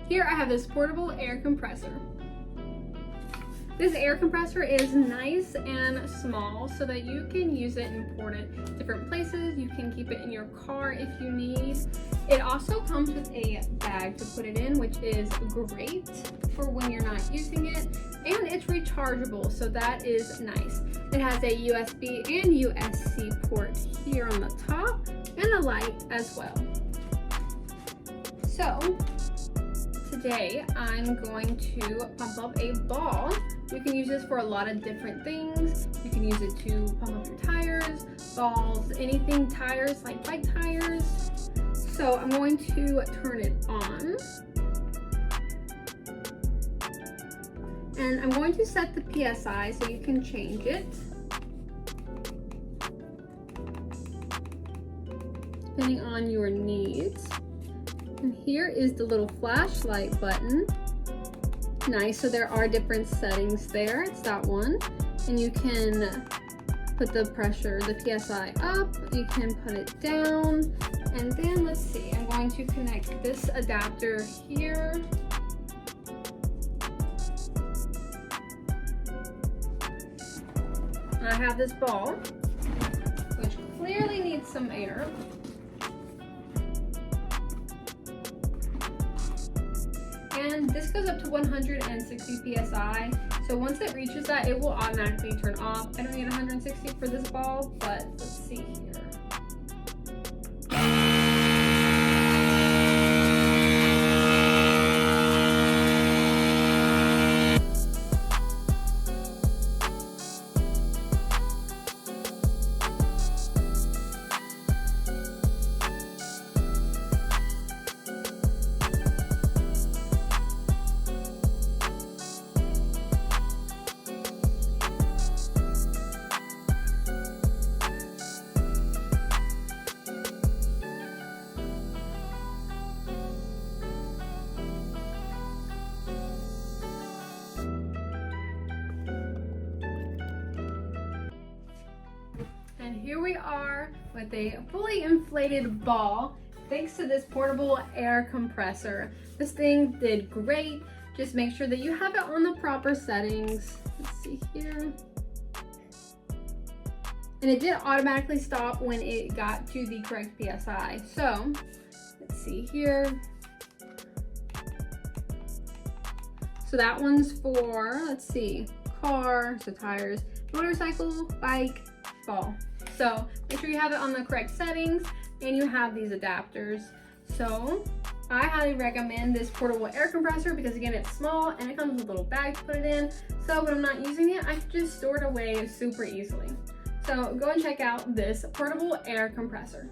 Here I have this portable air compressor. This air compressor is nice and small so that you can use it and port it different places. You can keep it in your car if you need. It also comes with a bag to put it in, which is great for when you're not using it. And it's rechargeable, so that is nice. It has a USB and USB-C port here on the top and a light as well. So today I'm going to pump up a ball. You can use this for a lot of different things. You can use it to pump up your tires, balls, anything tires, like bike tires. So I'm going to turn it on. And I'm going to set the PSI so you can change it. Depending on your needs. And here is the little flashlight button. Nice, so there are different settings there. It's that one. And you can put the pressure, the PSI up, you can put it down. And then let's see, I'm going to connect this adapter here. I have this ball, which clearly needs some air. And this goes up to 160 PSI. So once it reaches that, it will automatically turn off. I don't need 160 for this ball, but let's see here. And here we are with a fully inflated ball thanks to this portable air compressor. This thing did great. Just make sure that you have it on the proper settings. Let's see here. And it did automatically stop when it got to the correct PSI. So let's see here. So that one's for, let's see, car, so tires, motorcycle, bike, ball. So make sure you have it on the correct settings and you have these adapters. So I highly recommend this portable air compressor because again, it's small and it comes with a little bag to put it in. So when I'm not using it, I can just store it away super easily. So go and check out this portable air compressor.